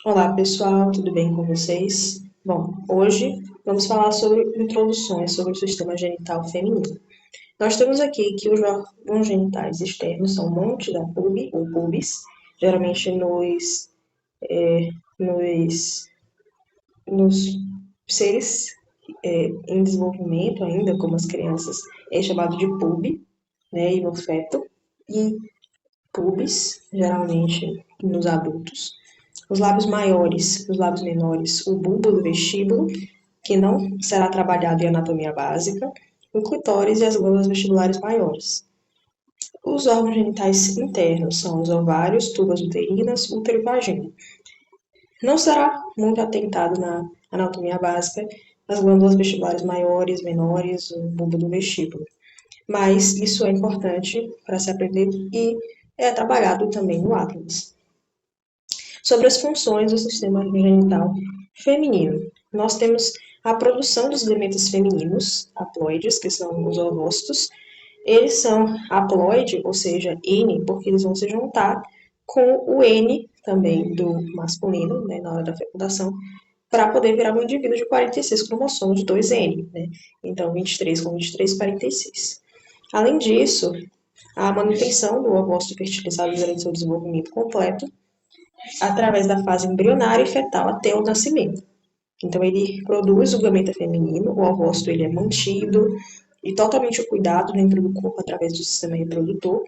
Olá, pessoal, tudo bem com vocês? Bom, hoje vamos falar sobre introduções sobre o sistema genital feminino. Nós temos aqui que os órgãos genitais externos são o monte da pube, ou pubis, geralmente nos, nos seres em desenvolvimento ainda, como as crianças, é chamado de pube, né, e no feto, e pubis, geralmente nos adultos. Os lábios maiores, os lábios menores, o bulbo do vestíbulo, que não será trabalhado em anatomia básica, o clitóris e as glândulas vestibulares maiores. Os órgãos genitais internos são os ovários, tubas uterinas, útero e vagina. Não será muito atentado na anatomia básica as glândulas vestibulares maiores, menores, o bulbo do vestíbulo. Mas isso é importante para se aprender e é trabalhado também no Atlas. Sobre as funções do sistema genital feminino. Nós temos a produção dos gametas femininos, haploides, que são os ovócitos. Eles são haploide, ou seja, N, porque eles vão se juntar com o N também do masculino, né, na hora da fecundação, para poder virar um indivíduo de 46 cromossomos de 2N, né? Então, 23 com 23, 46. Além disso, a manutenção do ovócito fertilizado durante seu desenvolvimento completo através da fase embrionária e fetal até o nascimento. Então, ele produz o gameta feminino, o ovócito ele é mantido e totalmente cuidado dentro do corpo através do sistema reprodutor.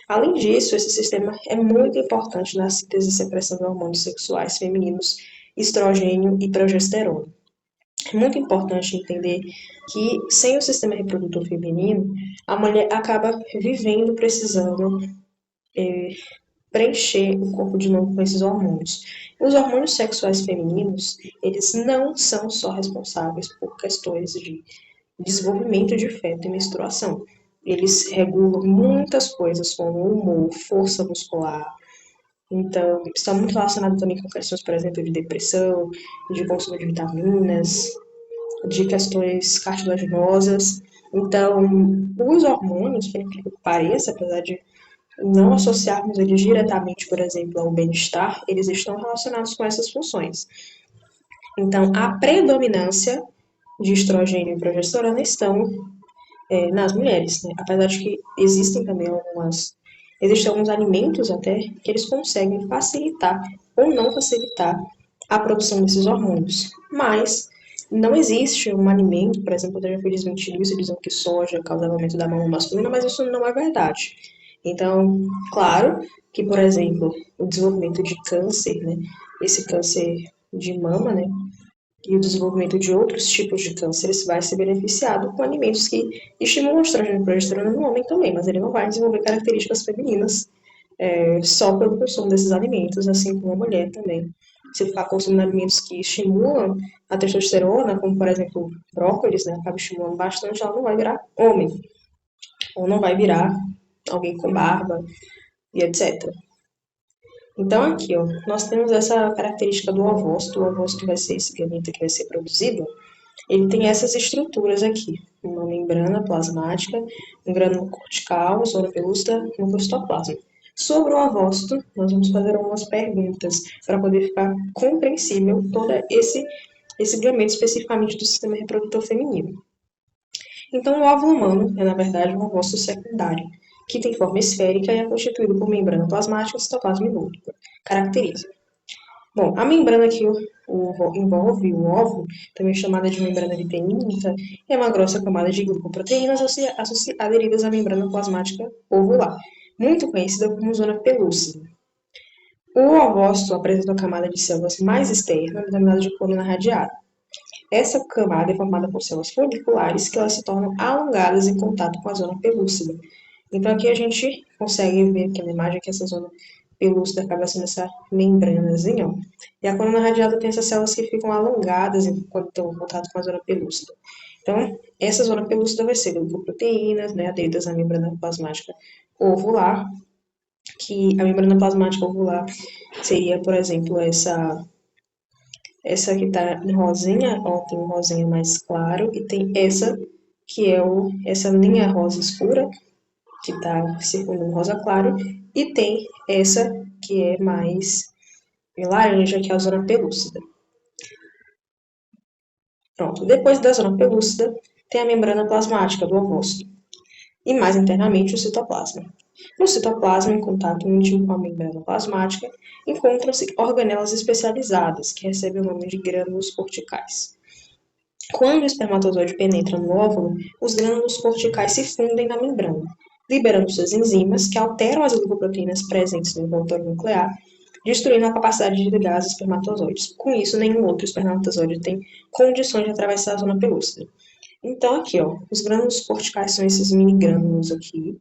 Além disso, esse sistema é muito importante na síntese e secreção de hormônios sexuais femininos, estrogênio e progesterona. É muito importante entender que sem o sistema reprodutor feminino, a mulher acaba vivendo precisando preencher o corpo de novo com esses hormônios. Os hormônios sexuais femininos, eles não são só responsáveis por questões de desenvolvimento de feto e menstruação. Eles regulam muitas coisas, como o humor, força muscular. Então, está muito relacionado também com questões, por exemplo, de depressão, de consumo de vitaminas, de questões cartilaginosas. Então, os hormônios, por incrível que pareça, apesar de não associarmos eles diretamente, por exemplo, ao bem-estar, eles estão relacionados com essas funções. Então, a predominância de estrogênio e progesterona estão nas mulheres, né? Apesar de que existem alguns alimentos até que eles conseguem facilitar ou não facilitar a produção desses hormônios. Mas não existe um alimento, por exemplo, eu já fui desmentido isso, dizendo que soja causava aumento da mama masculina, mas isso não é verdade. Então, claro que, por exemplo, o desenvolvimento de câncer, né, esse câncer de mama, né, e o desenvolvimento de outros tipos de cânceres vai ser beneficiado com alimentos que estimulam o estrogênio e progesterona no homem também, mas ele não vai desenvolver características femininas só pelo consumo desses alimentos, assim como a mulher também. Se ficar consumindo alimentos que estimulam a testosterona, como por exemplo brócolis, né, acaba estimulando bastante, ela não vai virar homem, ou não vai virar alguém com barba e etc. Então, aqui, ó, nós temos essa característica do ovócito. O ovócito vai ser esse gameta que vai ser produzido. Ele tem essas estruturas aqui. Uma membrana plasmática, um grânulo cortical, zona pelúcida e um citoplasma. Sobre o ovócito, nós vamos fazer algumas perguntas para poder ficar compreensível todo esse gameta especificamente do sistema reprodutor feminino. Então, o óvulo humano é, na verdade, um ovócito secundário, que tem forma esférica e é constituído por membrana plasmática, citoplasma e núcleo. Caracteriza. Bom, a membrana que envolve o óvulo, também chamada de membrana lipídica, é uma grossa camada de glicoproteínas aderidas à membrana plasmática ovular, muito conhecida como zona pelúcida. O ovócito apresenta uma camada de células mais externa, denominada de coluna radiada. Essa camada é formada por células foliculares que elas se tornam alongadas em contato com a zona pelúcida. Então aqui a gente consegue ver aqui na imagem que essa zona pelúcida acaba sendo essa membranazinha, ó. E a coluna radiada tem essas células que ficam alongadas quando estão em contato com a zona pelúcida. Então, essa zona pelúcida vai ser glicoproteínas, né, aderidas à membrana plasmática ovular, que a membrana plasmática ovular seria, por exemplo, essa que tá em rosinha, ó, tem um rosinha mais claro, e tem essa que é essa linha rosa escura, que tá circundando rosa claro, e tem essa que é mais em laranja, que é a zona pelúcida. Pronto, depois da zona pelúcida, tem a membrana plasmática do ovócito e mais internamente o citoplasma. No citoplasma, em contato íntimo com a membrana plasmática, encontram-se organelas especializadas, que recebem o nome de grânulos corticais. Quando o espermatozoide penetra no óvulo, os grânulos corticais se fundem na membrana, liberando suas enzimas, que alteram as glicoproteínas presentes no envoltório nuclear, destruindo a capacidade de ligar os espermatozoides. Com isso, nenhum outro espermatozoide tem condições de atravessar a zona pelúcida. Então, aqui, ó, os grânulos corticais são esses mini grânulos aqui,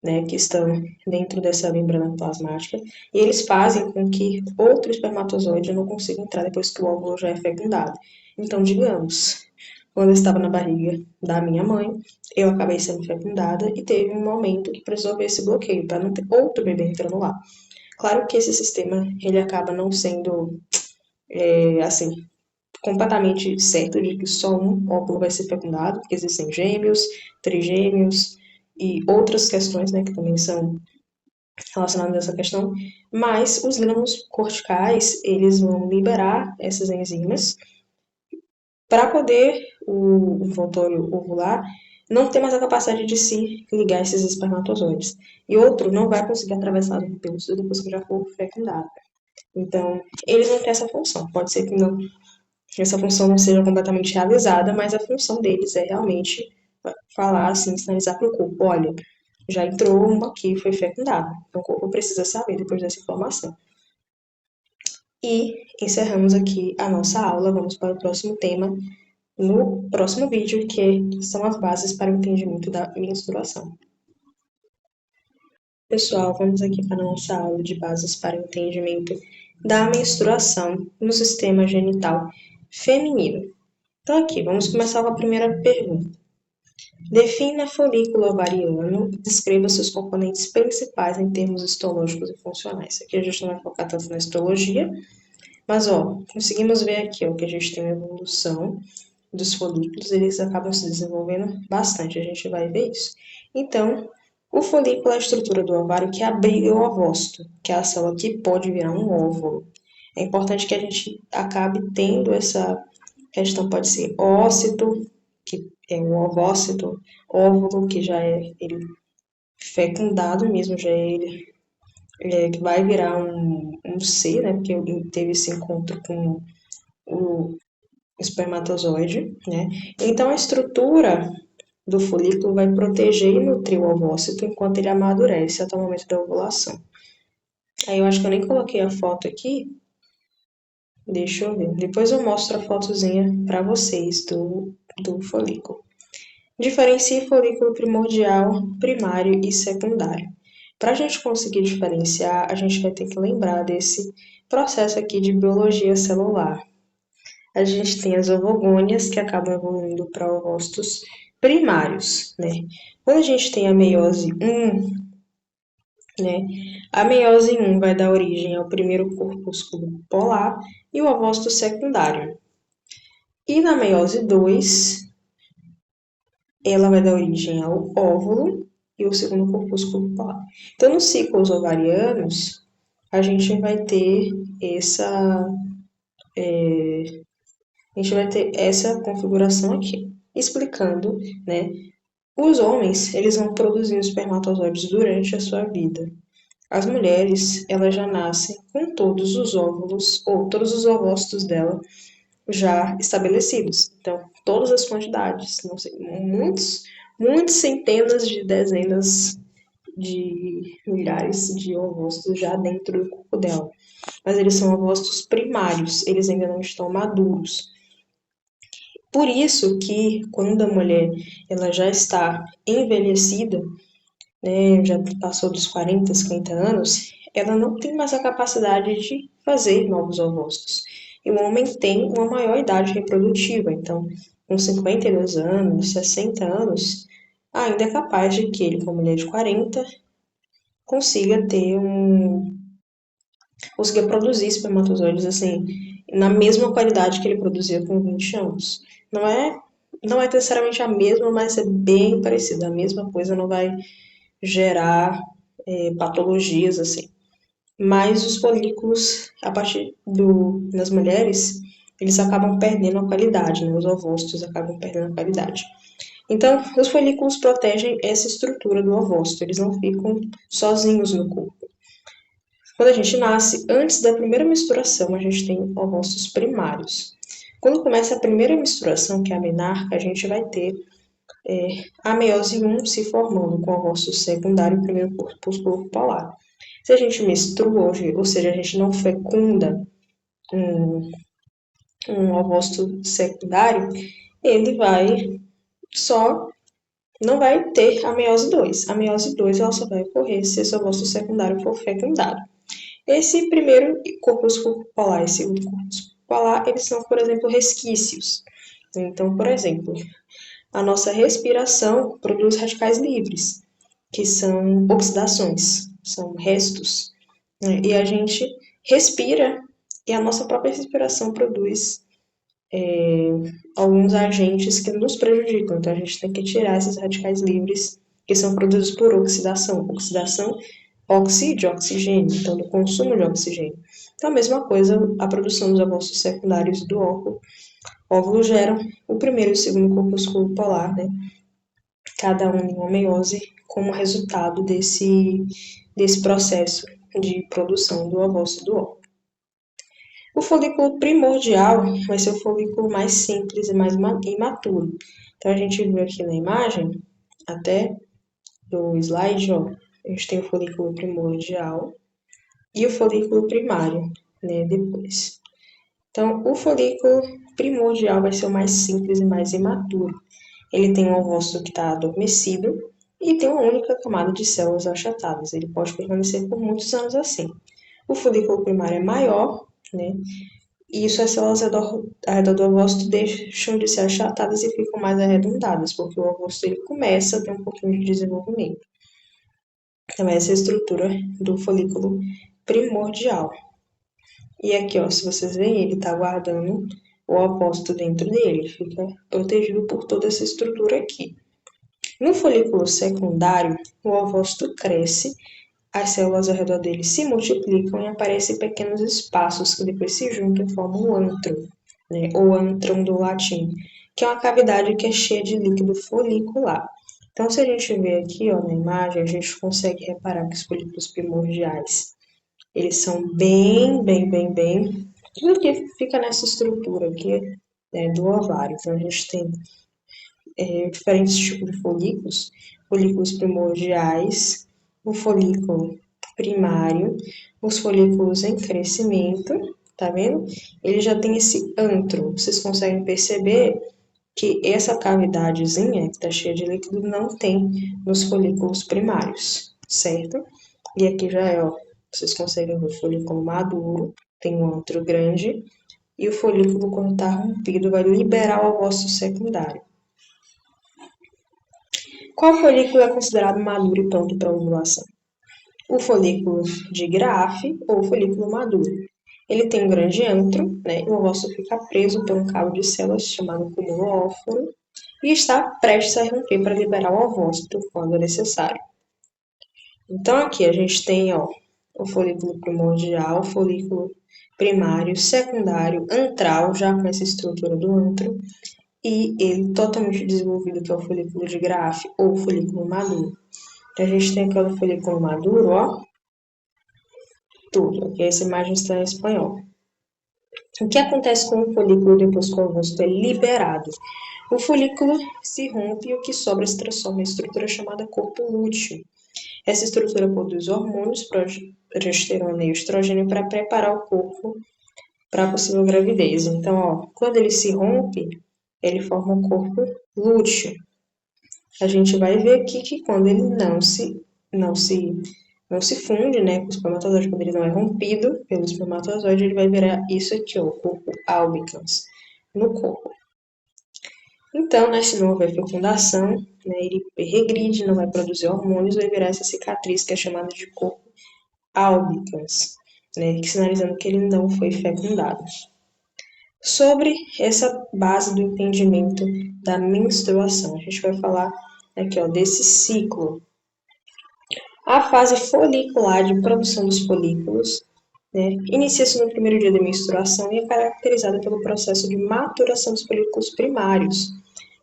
né, que estão dentro dessa membrana plasmática, e eles fazem com que outro espermatozoide não consiga entrar depois que o óvulo já é fecundado. Então, digamos, quando eu estava na barriga da minha mãe, eu acabei sendo fecundada e teve um momento que precisou haver esse bloqueio para não ter outro bebê entrando lá. Claro que esse sistema ele acaba não sendo assim completamente certo de que só um óvulo vai ser fecundado, porque existem gêmeos, trigêmeos e outras questões, né, que também são relacionadas a essa questão, mas os grânulos corticais, eles vão liberar essas enzimas para poder o envoltório ovular não ter mais a capacidade de se ligar a esses espermatozoides. E outro não vai conseguir atravessar o pelúcida depois que já for fecundado. Então, eles não têm essa função. Pode ser que não, essa função não seja completamente realizada, mas a função deles é realmente falar assim, sinalizar para o corpo, olha, já entrou uma aqui, foi fecundada. Então, o corpo precisa saber depois dessa informação. E encerramos aqui a nossa aula. Vamos para o próximo tema no próximo vídeo, que são as bases para o entendimento da menstruação. Pessoal, vamos aqui para a nossa aula de bases para o entendimento da menstruação no sistema genital feminino. Então, aqui, vamos começar com a primeira pergunta. Defina folículo ovariano e descreva seus componentes principais em termos histológicos e funcionais. Aqui a gente não vai focar tanto na histologia, mas, ó, conseguimos ver aqui, ó, que a gente tem uma evolução dos folículos, eles acabam se desenvolvendo bastante, a gente vai ver isso. Então, o folículo é a estrutura do ovário que abriga o ovócito, que é a célula que pode virar um óvulo. É importante que a gente acabe tendo essa questão, pode ser ócito, que é um ovócito, óvulo, que já é ele fecundado mesmo, já é ele que vai virar um ser, né, porque teve esse encontro com o espermatozoide, né? Então, a estrutura do folículo vai proteger e nutrir o ovócito enquanto ele amadurece até o momento da ovulação. Aí eu acho que eu nem coloquei a foto aqui. Deixa eu ver. Depois eu mostro a fotozinha para vocês do folículo. Diferencie folículo primordial, primário e secundário. Para a gente conseguir diferenciar, a gente vai ter que lembrar desse processo aqui de biologia celular. A gente tem as ovogônias, que acabam evoluindo para ovócitos primários, né? Quando a gente tem a meiose 1, né? A meiose 1 vai dar origem ao primeiro corpúsculo polar e o ovócito secundário. E na meiose 2, ela vai dar origem ao óvulo e o segundo corpúsculo polar. Então, nos ciclos ovarianos, a gente vai ter essa configuração aqui, explicando, né? Os homens, eles vão produzindo espermatozoides durante a sua vida. As mulheres, elas já nascem com todos os óvulos, ou todos os ovócitos dela já estabelecidos. Então, todas as quantidades, não sei, muitas centenas de dezenas de milhares de ovócitos já dentro do corpo dela. Mas eles são ovócitos primários, eles ainda não estão maduros. Por isso que quando a mulher ela já está envelhecida, né, já passou dos 40, 50 anos, ela não tem mais a capacidade de fazer novos ovócitos. E o homem tem uma maior idade reprodutiva, então, com 52 anos, 60 anos, ainda é capaz de que ele, com uma mulher de 40, consiga consiga produzir espermatozoides assim, na mesma qualidade que ele produzia com 20 anos. Não é necessariamente a mesma, mas é bem parecida. A mesma coisa não vai gerar patologias assim. mas os folículos, a partir das mulheres, eles acabam perdendo a qualidade, né? Os ovócitos acabam perdendo a qualidade. Então, os folículos protegem essa estrutura do ovócito, eles não ficam sozinhos no corpo. Quando a gente nasce, antes da primeira menstruação, a gente tem ovócitos primários. Quando começa a primeira menstruação, que é a menarca, a gente vai ter a meiose 1 se formando com o ovócito secundário e o primeiro corpúsculo polar. Se a gente menstrua, ou seja, a gente não fecunda um ovócito secundário, ele vai só não vai ter a meiose 2. A meiose 2 ela só vai ocorrer se esse ovócito secundário for fecundado. Esse primeiro corpúsculo polar e esse segundo corpúsculo polar, eles são, por exemplo, resquícios. Então, por exemplo, a nossa respiração produz radicais livres, que são oxidações, são restos, né? E a gente respira e a nossa própria respiração produz alguns agentes que nos prejudicam. Então, a gente tem que tirar esses radicais livres que são produzidos por oxidação. Oxidação, de oxigênio, então do consumo de oxigênio. Então, a mesma coisa, a produção dos ovócitos secundários do óvulo geram o primeiro e o segundo corpúsculo polar, né? Cada um em uma meiose, como resultado desse processo de produção do ovócito do óvulo. O folículo primordial vai ser o folículo mais simples e mais imaturo. Então, a gente viu aqui na imagem, até do slide, ó, a gente tem o folículo primordial e o folículo primário, né, depois. Então, o folículo primordial vai ser o mais simples e mais imaturo. Ele tem um ovócito que está adormecido e tem uma única camada de células achatadas. Ele pode permanecer por muitos anos assim. O folículo primário é maior, né? E isso as células ao redor do ovócito deixam de ser achatadas e ficam mais arredondadas, porque o ovócito ele começa a ter um pouquinho de desenvolvimento. Então, essa é a estrutura do folículo primordial. E aqui, ó, se vocês veem, ele está guardando o ovócito dentro dele, ele fica protegido por toda essa estrutura aqui. No folículo secundário, o ovócito cresce, as células ao redor dele se multiplicam e aparecem pequenos espaços que depois se juntam e formam um antro, né, ou antrum do latim, que é uma cavidade que é cheia de líquido folicular. Então, se a gente ver aqui, ó, na imagem, a gente consegue reparar que os folículos primordiais, eles são tudo que fica nessa estrutura aqui, né, do ovário. Então, a gente tem diferentes tipos de folículos, folículos primordiais, o folículo primário, os folículos em crescimento, tá vendo? Ele já tem esse antro, vocês conseguem perceber que essa cavidadezinha que tá cheia de líquido não tem nos folículos primários, certo? E aqui já é, ó, vocês conseguem ver o folículo maduro, tem um antro grande, e o folículo, quando está rompido, vai liberar o ovócito secundário. Qual folículo é considerado maduro e pronto para ovulação? O folículo de Graafi ou o folículo maduro. Ele tem um grande antro, né? O ovócito fica preso por um cabo de células chamado cúmulo óforo e está prestes a romper para liberar o ovócito quando necessário. Então, aqui a gente tem, ó, o folículo primordial, o folículo primário, secundário, antral, já com essa estrutura do antro, e ele totalmente desenvolvido, que é o folículo de Graafi ou folículo maduro. Então, a gente tem aqui o folículo maduro, ó, tudo, aqui essa imagem está em espanhol. O que acontece com o folículo depois que o ovócito é liberado? O folículo se rompe e o que sobra se transforma em estrutura chamada corpo lúteo. Essa estrutura produz hormônios, progesterona e estrogênio para preparar o corpo para a possível gravidez. Então, ó, quando ele se rompe, ele forma um corpo lúteo. A gente vai ver aqui que quando ele não se funde, né, com o espermatozoide, quando ele não é rompido pelo espermatozoide, ele vai virar isso aqui, ó, o corpo albicans no corpo. Então, né, se não houver fecundação, né, ele regride, não vai produzir hormônios, vai virar essa cicatriz que é chamada de corpo albicans, né, sinalizando que ele não foi fecundado. Sobre essa base do entendimento da menstruação, a gente vai falar aqui, ó, desse ciclo. A fase folicular de produção dos folículos, né, inicia-se no primeiro dia da menstruação e é caracterizada pelo processo de maturação dos folículos primários,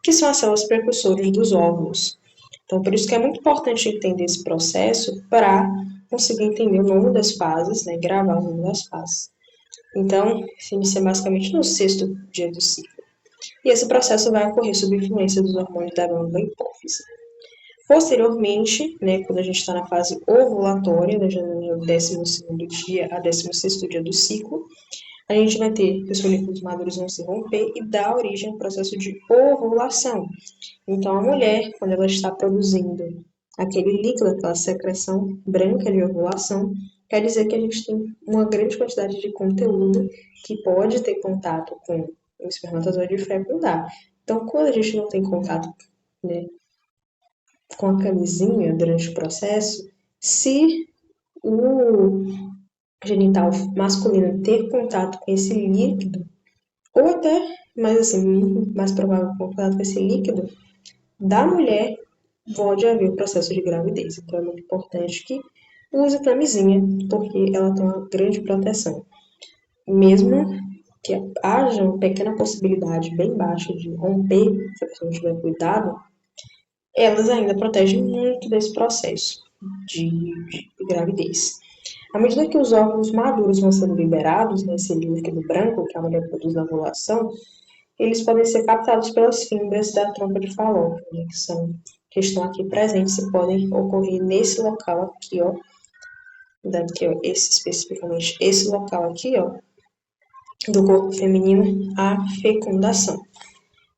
que são as células precursoras dos óvulos. Então, por isso que é muito importante entender esse processo para conseguir entender o nome das fases, né, gravar o nome das fases. Então, se inicia basicamente no sexto dia do ciclo. E esse processo vai ocorrer sob influência dos hormônios da glândula hipófise. Posteriormente, né, quando a gente está na fase ovulatória, né, no 12º dia a 16º dia do ciclo, a gente vai ter que os folículos maduros vão se romper e dar origem ao processo de ovulação. Então, a mulher, quando ela está produzindo aquele líquido, aquela secreção branca de ovulação, quer dizer que a gente tem uma grande quantidade de conteúdo que pode ter contato com o espermatozoide e fecundar. Então, quando a gente não tem contato, né, com a camisinha durante o processo, se o genital masculino ter contato com esse líquido, ou até, mais assim, mais provável contato com esse líquido, da mulher, pode haver o processo de gravidez. Então, é muito importante que use camisinha, porque ela tem uma grande proteção. Mesmo que haja uma pequena possibilidade bem baixa de romper, se a pessoa não tiver cuidado, elas ainda protegem muito desse processo de gravidez. À medida que os óvulos maduros vão sendo liberados nesse líquido branco que a mulher produz na ovulação, eles podem ser captados pelas fímbrias da trompa de Falópio, né, que estão aqui presentes e podem ocorrer nesse local aqui, ó, daqui, ó, especificamente esse local aqui, ó, do corpo feminino, a fecundação.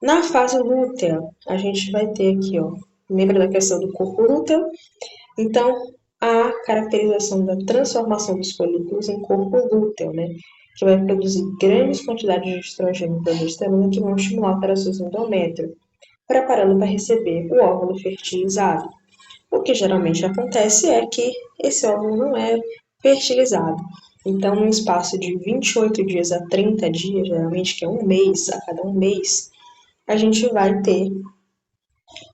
Na fase lútea, a gente vai ter aqui, ó, lembra da questão do corpo lúteo? Então, a caracterização da transformação dos folículos em corpo lúteo, né? Que vai produzir grandes quantidades de estrogênio e progesterona que vão estimular alterações no endométrio, preparando para receber o óvulo fertilizado. O que geralmente acontece é que esse óvulo não é fertilizado. Então, num espaço de 28 dias a 30 dias, geralmente que é um mês, a cada um mês, a gente vai ter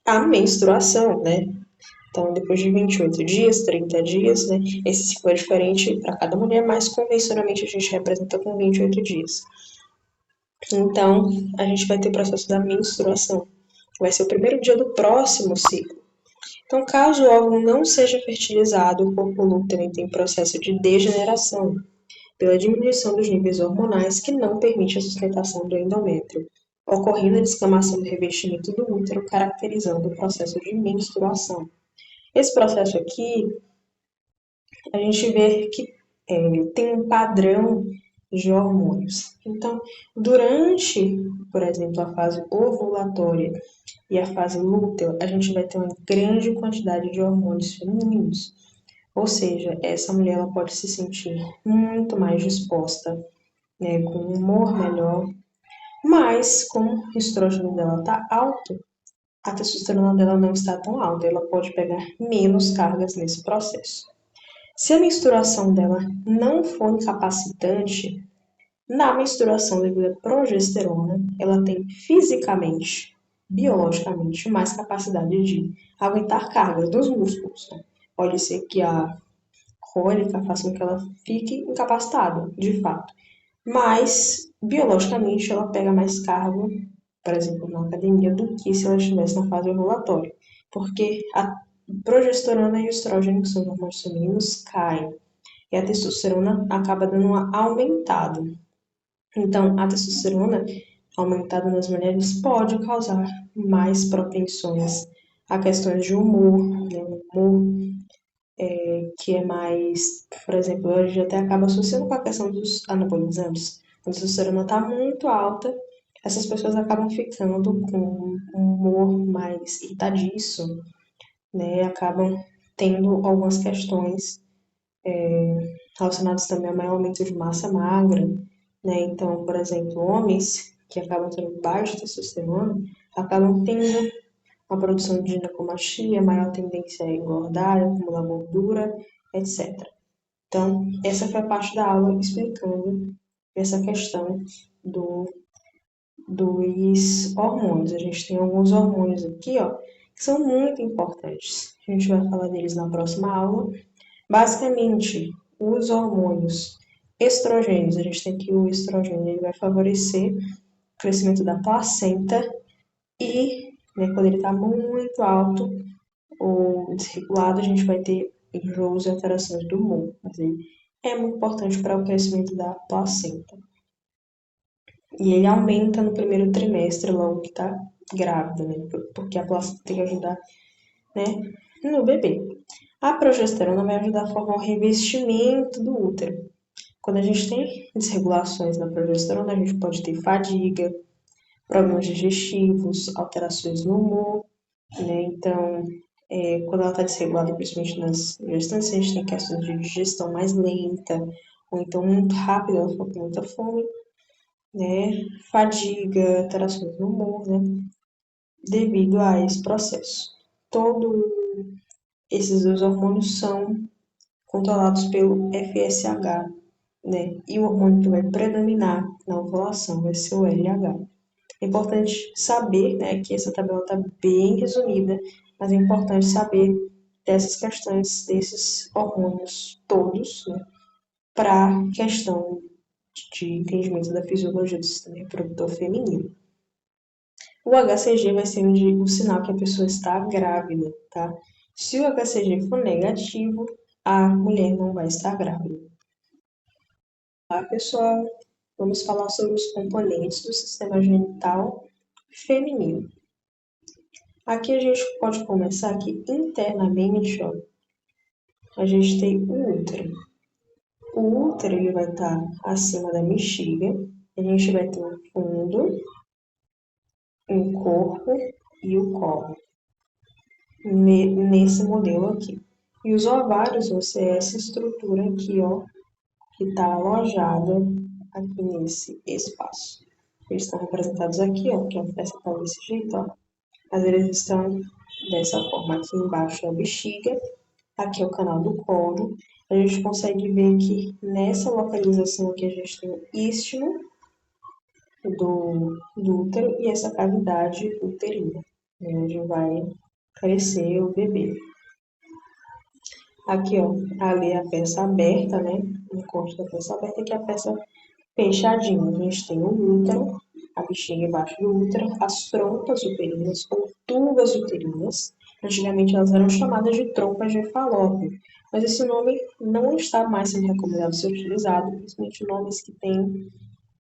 a menstruação, né? Então, depois de 28 dias, 30 dias, né? Esse ciclo é diferente para cada mulher, mas convencionalmente a gente representa com 28 dias. Então, a gente vai ter o processo da menstruação, que vai ser o primeiro dia do próximo ciclo. Então, caso o óvulo não seja fertilizado, o corpo lúteo tem processo de degeneração, pela diminuição dos níveis hormonais que não permite a sustentação do endométrio, ocorrendo a descamação do revestimento do útero, caracterizando o processo de menstruação. Esse processo aqui, a gente vê que tem um padrão de hormônios. Então, durante, por exemplo, a fase ovulatória e a fase lútea, a gente vai ter uma grande quantidade de hormônios femininos. Ou seja, essa mulher ela pode se sentir muito mais disposta, né, com um humor melhor, mas como o estrógeno dela está alto, a testosterona dela não está tão alta, ela pode pegar menos cargas nesse processo. Se a menstruação dela não for incapacitante, na menstruação devido à progesterona, ela tem fisicamente, biologicamente, mais capacidade de aguentar cargas dos músculos, né? Pode ser que a cólica faça com que ela fique incapacitada, de fato. Mas, biologicamente, ela pega mais cargo, por exemplo, na academia, do que se ela estivesse na fase ovulatória. Porque a progesterona e o estrógeno, que são hormônios femininos, caem. E a testosterona acaba dando uma aumentada. Então, a testosterona aumentada nas mulheres pode causar mais propensões a questões de humor, né? Humor que é mais, por exemplo, a gente até acaba associando com a questão dos anabolizantes. Quando a testosterona está muito alta, essas pessoas acabam ficando com um humor mais irritadiço, né? Acabam tendo algumas questões relacionadas também a maior aumento de massa magra, né? Então, por exemplo, homens que acabam tendo baixa testosterona acabam tendo uma produção de ginecomastia, maior tendência a engordar, acumular gordura, etc. Então, essa foi a parte da aula explicando essa questão dos hormônios. A gente tem alguns hormônios aqui, ó, que são muito importantes. a gente vai falar deles na próxima aula. Basicamente, os hormônios estrogênios, a gente tem que o estrogênio ele vai favorecer o crescimento da placenta e, né, quando ele está muito alto ou desregulado, a gente vai ter enjoos e alterações do humor. Mas ele é muito importante para o crescimento da placenta. E ele aumenta no primeiro trimestre, logo que está grávida, né? Porque a placenta tem que ajudar, né, no bebê. A progesterona vai ajudar a formar o revestimento do útero. Quando a gente tem desregulações na progesterona, a gente pode ter fadiga, problemas digestivos, alterações no humor, né? Então, quando ela está desregulada, principalmente nas gestantes, a gente tem questões de digestão mais lenta, ou então muito rápida, ela fica com muita fome, né? Fadiga, alterações no humor, né? Devido a esse processo. Todos esses dois hormônios são controlados pelo FSH, né? E o hormônio que vai predominar na ovulação vai ser o LH. É importante saber, né, que essa tabela está bem resumida, mas é importante saber dessas questões, desses hormônios todos, né, para a questão de entendimento da fisiologia do sistema reprodutor feminino. O HCG vai ser o sinal que a pessoa está grávida, tá? Se o HCG for negativo, a mulher não vai estar grávida. Tá, pessoal? Vamos falar sobre os componentes do sistema genital feminino. Aqui a gente pode começar que internamente, ó, a gente tem o útero. O útero ele vai estar acima da bexiga. A gente vai ter um fundo, um corpo e o colo. Nesse modelo aqui. E os ovários vão ser essa estrutura aqui, ó, que está alojada aqui nesse espaço. Eles estão representados aqui, ó, que a peça está desse jeito, ó. Mas eles estão dessa forma. Aqui embaixo é a bexiga, aqui é o canal do colo. A gente consegue ver que nessa localização aqui a gente tem o istmo do útero e essa cavidade uterina, né, onde vai crescer o bebê. Aqui, ó, ali é a peça aberta, né? O encosto da peça aberta, aqui é a peça fechadinha. A gente tem o útero, a bexiga embaixo do útero, as trompas uterinas ou tubas uterinas. Antigamente elas eram chamadas de trompas de Falópio, mas esse nome não está mais sendo recomendado ser utilizado, principalmente nomes que têm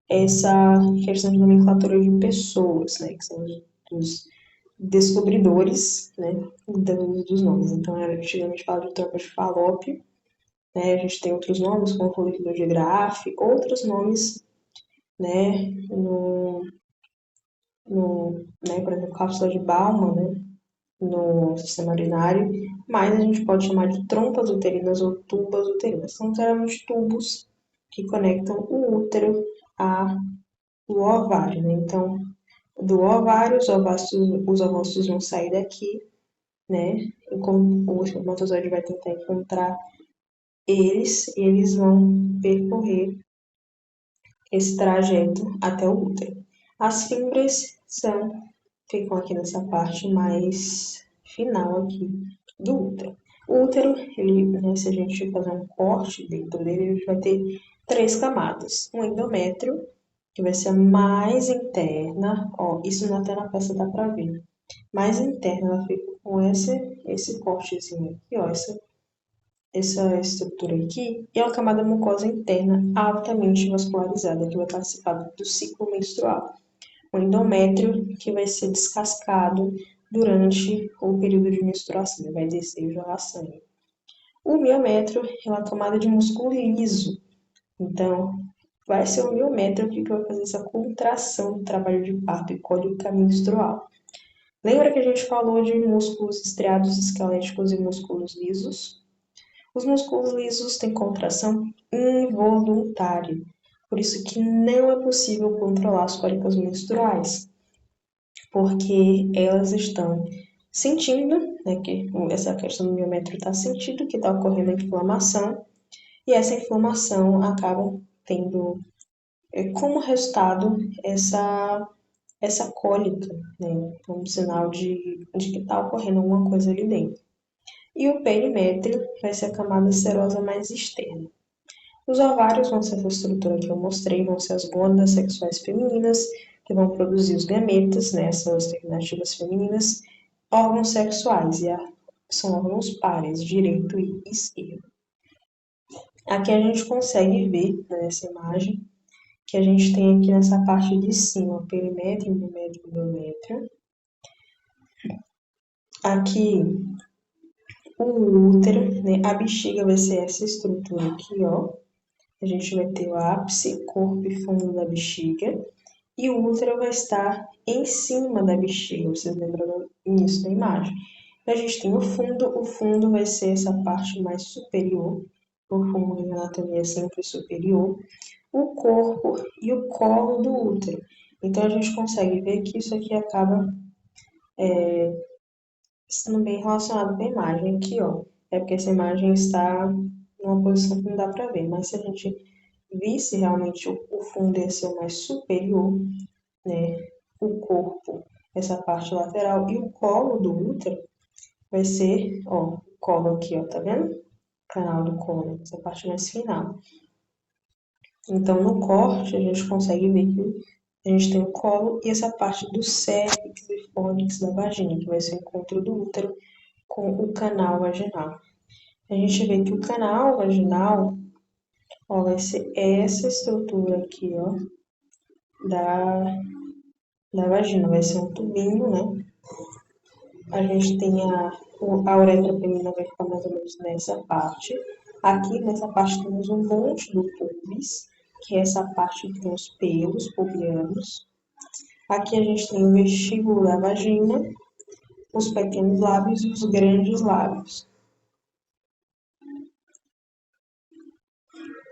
essa questão de nomenclatura de pessoas, né? Que são os descobridores, né, dos nomes. Então, era antigamente falado de trompas de Falópio, né, a gente tem outros nomes, como folículo de Graaff, outros nomes, né, né, por exemplo, cápsula de Bauman, né, no sistema urinário, mas a gente pode chamar de trompas uterinas ou tubas uterinas. São geralmente tubos que conectam o útero ao ovário, né, então, do ovário, os ovócitos vão sair daqui, né? E como o espermatozoide vai tentar encontrar eles, e eles vão percorrer esse trajeto até o útero. As fímbrias ficam aqui nessa parte mais final aqui do útero. O útero, ele, né, se a gente fazer um corte dentro dele, a gente vai ter 3 camadas. Um endométrio, que vai ser a mais interna, ó, isso até na peça dá pra ver. Mais interna, ela fica com esse cortezinho aqui, ó, essa estrutura aqui, e é uma camada mucosa interna altamente vascularizada, que vai participar do ciclo menstrual. O endométrio, que vai ser descascado durante o período de menstruação, vai descer e jorrar sangue. O miométrio é uma camada de músculo liso, então vai ser o miométrio que vai fazer essa contração do trabalho de parto e cólica menstrual. Lembra que a gente falou de músculos estriados esqueléticos e músculos lisos? Os músculos lisos têm contração involuntária, por isso que não é possível controlar as cólicas menstruais, porque elas estão sentindo, né, que essa questão do miométrio está sentindo que está ocorrendo a inflamação, e essa inflamação acaba tendo como resultado essa cólica, né, como sinal de que está ocorrendo alguma coisa ali dentro. E o perimétrio vai ser a camada serosa mais externa. Os ovários vão ser essa estrutura que eu mostrei, vão ser as glândulas sexuais femininas, que vão produzir os gametas, né, essas terminativas femininas, órgãos sexuais, são órgãos pares, direito e esquerdo. Aqui a gente consegue ver, nessa imagem, que a gente tem aqui nessa parte de cima, perimétrio, endométrio, endométrio. Aqui, o útero, né, a bexiga vai ser essa estrutura aqui, ó. A gente vai ter o ápice, corpo e fundo da bexiga. E o útero vai estar em cima da bexiga, vocês lembram do início da imagem. A gente tem o fundo vai ser essa parte mais superior, o fundo em anatomia é sempre superior, o corpo e o colo do útero. Então a gente consegue ver que isso aqui acaba estando bem relacionado com a imagem aqui, ó. É porque essa imagem está numa posição que não dá para ver, mas se a gente visse realmente o fundo ia ser o mais superior, né? O corpo, essa parte lateral, e o colo do útero vai ser, ó, o colo aqui, ó, tá vendo? Canal do colo, essa parte mais final. Então, no corte, a gente consegue ver que a gente tem o colo e essa parte do cérvix e fônix da vagina, que vai ser o encontro do útero com o canal vaginal. A gente vê que o canal vaginal, ó, vai ser essa estrutura aqui, ó, da vagina. Vai ser um tubinho, né? A gente tem a uretra feminina vai ficar mais ou menos nessa parte. Aqui nessa parte temos um monte do pubis, que é essa parte que tem os pelos pubianos. Aqui a gente tem o vestíbulo da vagina, os pequenos lábios e os grandes lábios.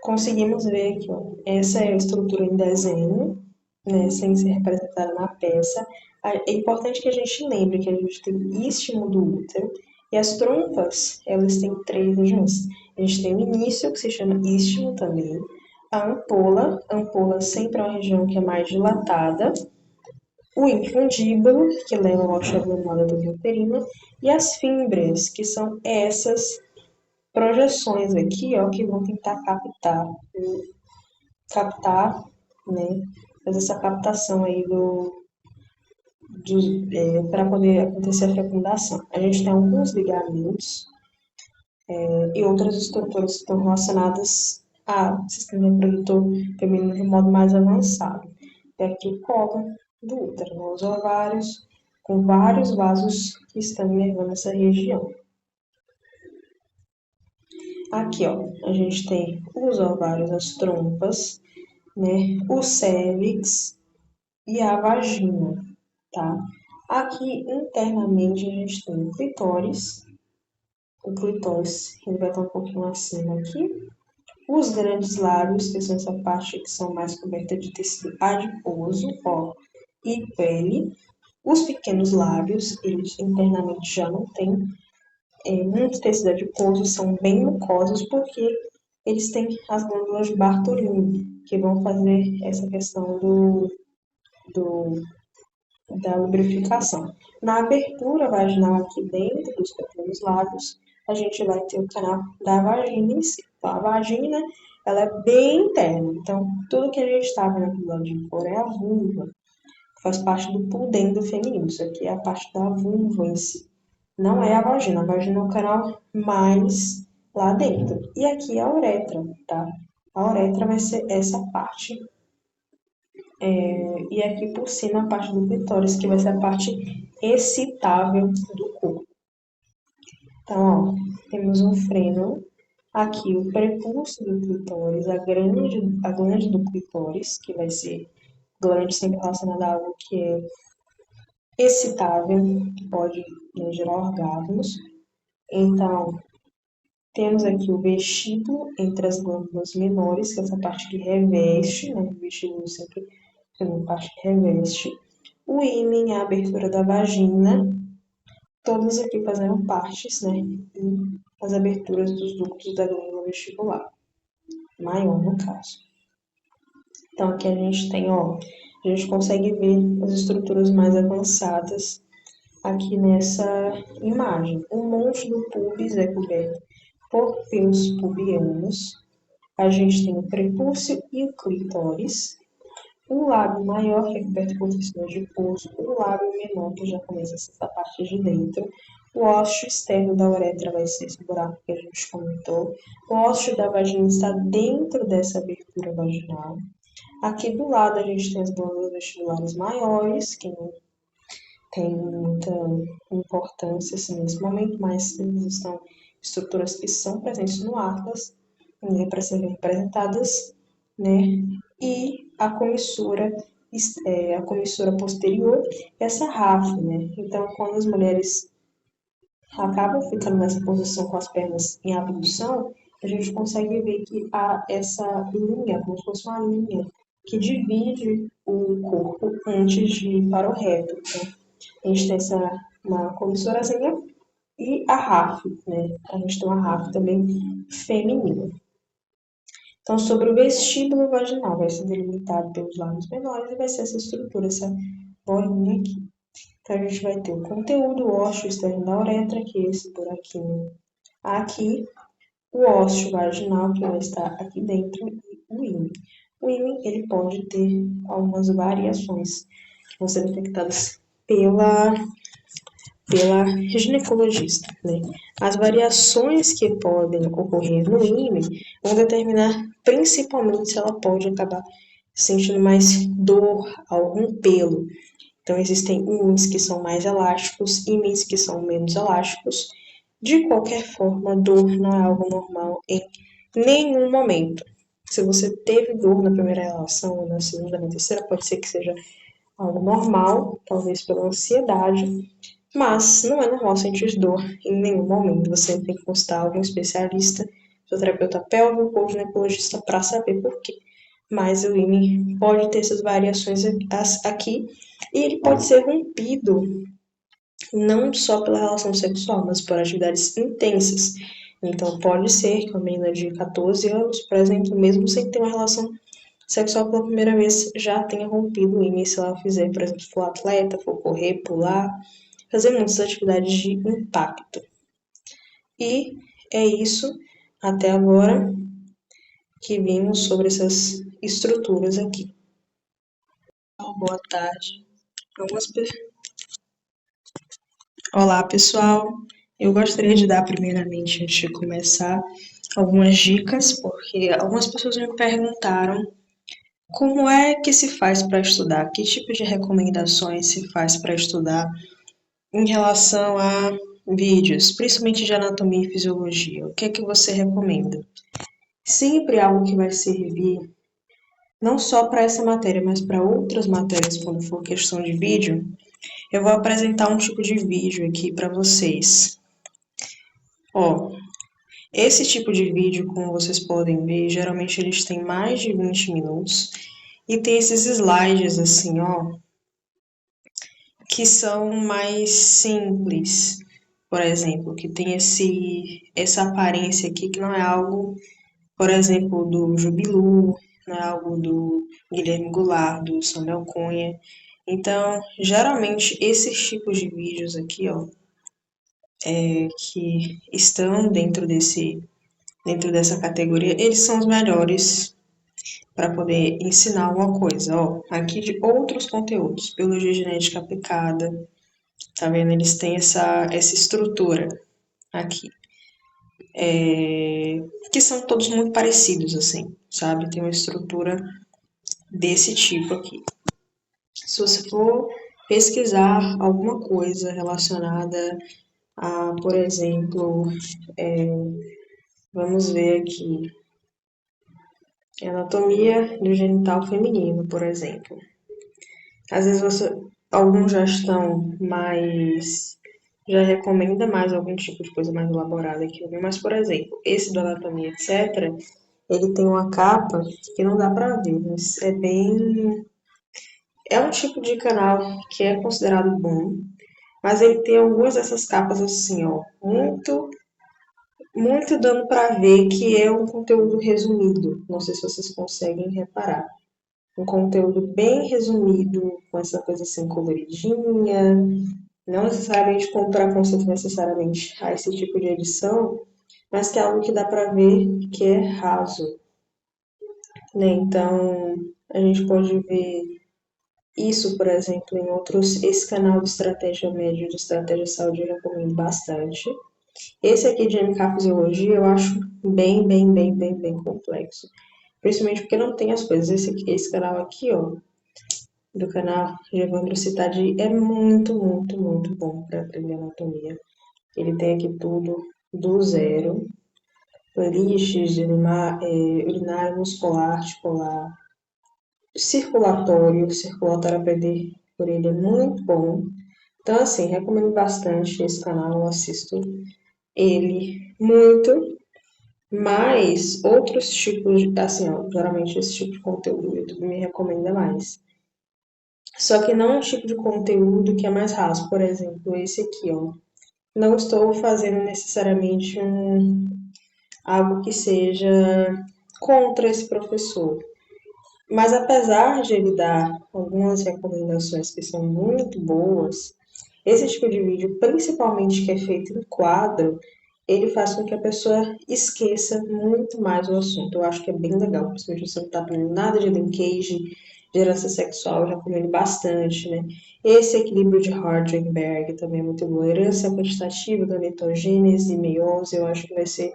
Conseguimos ver aqui, ó, essa é a estrutura em desenho, né, sem ser representada na peça. É importante que a gente lembre que a gente tem o istmo do útero e as trompas, elas têm três regiões. A gente tem o início, que se chama istmo também, a ampola sempre é uma região que é mais dilatada, o infundíbulo, que leva ao chablonada do uterina, e as fímbrias, que são essas projeções aqui, ó, que vão tentar captar, né, fazer essa captação aí para poder acontecer a fecundação. A gente tem alguns ligamentos e outras estruturas que estão relacionadas ao sistema reprodutor feminino de modo mais avançado. É aqui o colo do útero, né, os ovários, com vários vasos que estão inervando essa região. Aqui, ó, a gente tem os ovários, as trompas, né, o cérvix e a vagina, tá? Aqui, internamente, a gente tem o clitóris, ele vai estar um pouquinho acima aqui, os grandes lábios, que são essa parte que são mais coberta de tecido adiposo, ó, e pele, os pequenos lábios, eles internamente já não têm muito tecido adiposo, são bem mucosos, porque eles têm as glândulas de Bartolini, que vão fazer essa questão do da lubrificação. Na abertura vaginal aqui dentro dos pequenos lábios, a gente vai ter o canal da vagina em si. Então, a vagina, ela é bem interna. Então, tudo que a gente está vendo aqui do lado de fora é a vulva, que faz parte do pudendo feminino. Isso aqui é a parte da vulva em si. Não é a vagina. A vagina é o canal mais lá dentro. E aqui é a uretra, tá? A uretra vai ser essa parte e aqui por cima a parte do clitóris, que vai ser a parte excitável do corpo. Então, ó, temos um freno, aqui o prepúcio do clitóris, a glande do clitóris, que vai ser glande sempre relacionada a algo que é excitável, que pode gerar orgasmos. Então, temos aqui o vestíbulo entre as glândulas menores, que é essa parte que reveste, né? O vestíbulo sempre tem uma parte que reveste. O ímen, a abertura da vagina, todas aqui fazendo partes, né? E as aberturas dos ductos da glândula vestibular, maior no caso. Então aqui a gente tem, ó, a gente consegue ver as estruturas mais avançadas aqui nessa imagem. O monte do pubis é coberto por pelos pubianos. A gente tem o prepúcio e o clítoris. O lábio maior, que é coberto por tecido adiposo. O lábio menor, que já começa essa parte de dentro. O ósseo externo da uretra vai ser esse buraco que a gente comentou. O ósseo da vagina está dentro dessa abertura vaginal. Aqui do lado a gente tem as glândulas vestibulares maiores, que não tem muita importância assim, nesse momento, mas eles estão estruturas que são presentes no Atlas, né, para serem representadas, né? E a comissura posterior, essa RAF, né? Então, quando as mulheres acabam ficando nessa posição com as pernas em abdução, a gente consegue ver que há essa linha, como se fosse uma linha, que divide o corpo antes de ir para o reto. Né? A gente tem uma comissorazinha e a RAF, né? A gente tem uma RAF também feminina. Então, sobre o vestíbulo vaginal, vai ser delimitado pelos lábios menores e vai ser essa estrutura, essa bolinha aqui. Então, a gente vai ter o conteúdo ósseo externo da uretra, que é esse buraquinho aqui, o ósseo vaginal, que vai estar aqui dentro, e o ímen. O ímen, ele pode ter algumas variações que vão ser detectadas pela ginecologista, né? As variações que podem ocorrer no ímen vão determinar principalmente se ela pode acabar sentindo mais dor, algum pelo. Então, existem ímãs que são mais elásticos, ímãs que são menos elásticos. De qualquer forma, dor não é algo normal em nenhum momento. Se você teve dor na primeira relação, na segunda, na terceira, pode ser que seja algo normal, talvez pela ansiedade, mas não é normal sentir dor em nenhum momento. Você tem que consultar algum especialista, fisioterapeuta pélvico ou ginecologista para saber por quê. Mas o ímã pode ter essas variações aqui e ele pode ser rompido não só pela relação sexual, mas por atividades intensas. Então, pode ser que uma menina de 14 anos, por exemplo, mesmo sem ter uma relação sexual pela primeira vez, já tenha rompido o ímã se ela fizer, por exemplo, for atleta, for correr, pular, fazer muitas atividades de impacto. E é isso até agora que vimos sobre essas estruturas aqui. Boa tarde. Olá, pessoal. Eu gostaria de dar, primeiramente, antes de começar, algumas dicas, porque algumas pessoas me perguntaram como é que se faz para estudar, que tipo de recomendações se faz para estudar em relação a vídeos, principalmente de anatomia e fisiologia. O que é que você recomenda? Sempre algo que vai servir não só para essa matéria, mas para outras matérias, quando for questão de vídeo. Eu vou apresentar um tipo de vídeo aqui para vocês. Ó, esse tipo de vídeo, como vocês podem ver, geralmente eles têm mais de 20 minutos e tem esses slides assim, ó, que são mais simples. Por exemplo, que tem essa aparência aqui que não é algo, por exemplo, do Jubilu, não é algo do Guilherme Goulart, do Samuel Cunha. Então, geralmente, esses tipos de vídeos aqui, ó, que estão dentro dessa categoria, eles são os melhores para poder ensinar alguma coisa. Ó, aqui de outros conteúdos, biologia genética aplicada, tá vendo? Eles têm essa estrutura aqui. Que são todos muito parecidos, assim, sabe? Tem uma estrutura desse tipo aqui. Se você for pesquisar alguma coisa relacionada a, por exemplo, vamos ver aqui, anatomia do genital feminino, por exemplo. Às vezes alguns já estão mais, já recomenda mais algum tipo de coisa mais elaborada que outro, mas, por exemplo, esse do anatomia, etc., ele tem uma capa que não dá pra ver, mas é um tipo de canal que é considerado bom, mas ele tem algumas dessas capas assim, ó, muito dando pra ver que é um conteúdo resumido. Não sei se vocês conseguem reparar. Um conteúdo bem resumido, com essa coisa assim coloridinha, Não necessariamente com preconceito necessariamente a esse tipo de edição, mas que é algo que dá para ver que é raso, né? Então, a gente pode ver isso, por exemplo, em outros. Esse canal de estratégia média de estratégia de saúde eu recomendo bastante. Esse aqui de MK Fisiologia eu acho bem complexo. Principalmente porque não tem as coisas. Esse canal aqui, ó, do canal de Evandro Citadi é muito bom para aprender anatomia. Ele tem aqui tudo do zero. Listes de urinário muscular, articular, circulatório aprender por ele é muito bom. Então, assim, recomendo bastante esse canal, eu assisto ele muito, mas outros tipos, assim, ó, geralmente esse tipo de conteúdo o YouTube me recomenda mais. Só que não é um tipo de conteúdo que é mais raso, por exemplo, esse aqui, ó. Não estou fazendo necessariamente algo que seja contra esse professor. Mas apesar de ele dar algumas recomendações que são muito boas, esse tipo de vídeo, principalmente que é feito em quadro, ele faz com que a pessoa esqueça muito mais o assunto. Eu acho que é bem legal, principalmente se você não está aprendendo nada de linkage, de herança sexual, eu recomendo bastante, né? Esse equilíbrio de Hardenberg também é muito bom. Herança quantitativa, gametogênese, meiose, eu acho que vai ser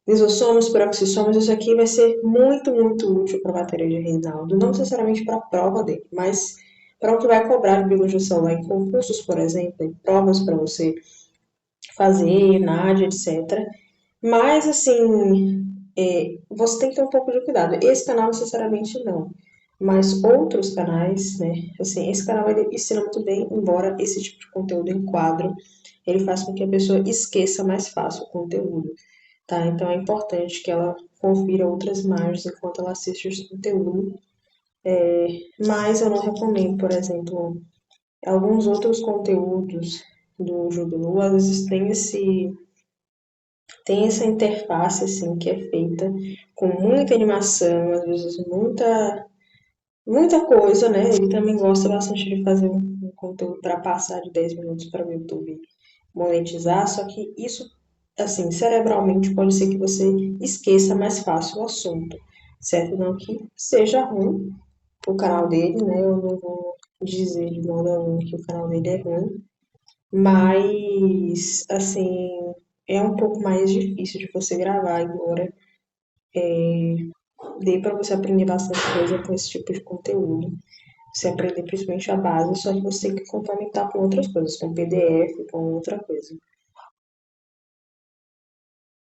lisossomos, peroxissomos, isso aqui vai ser muito útil para a matéria de Reinaldo. Não necessariamente para a prova dele, mas para o que vai cobrar de biologia celular em concursos, por exemplo, em provas para você fazer, NAD, etc. Mas, assim, você tem que ter um pouco de cuidado. Esse canal, necessariamente, não. Mas outros canais, né? Assim, esse canal ele ensina muito bem, embora esse tipo de conteúdo em quadro, ele faz com que a pessoa esqueça mais fácil o conteúdo, tá? Então é importante que ela confira outras imagens enquanto ela assiste esse conteúdo. Mas eu não recomendo, por exemplo, alguns outros conteúdos do Judulu, às vezes tem essa interface assim que é feita com muita animação, às vezes muita coisa, né? Ele também gosta bastante de fazer um conteúdo para passar de 10 minutos para o YouTube monetizar, só que isso, assim, cerebralmente pode ser que você esqueça mais fácil o assunto, certo? Não que seja ruim o canal dele, né? Eu não vou dizer de modo algum que o canal dele é ruim, mas, assim, é um pouco mais difícil de você gravar, embora dê para você aprender bastante coisa com esse tipo de conteúdo. Você aprender principalmente a base, só que você tem que complementar com outras coisas, com PDF, com outra coisa.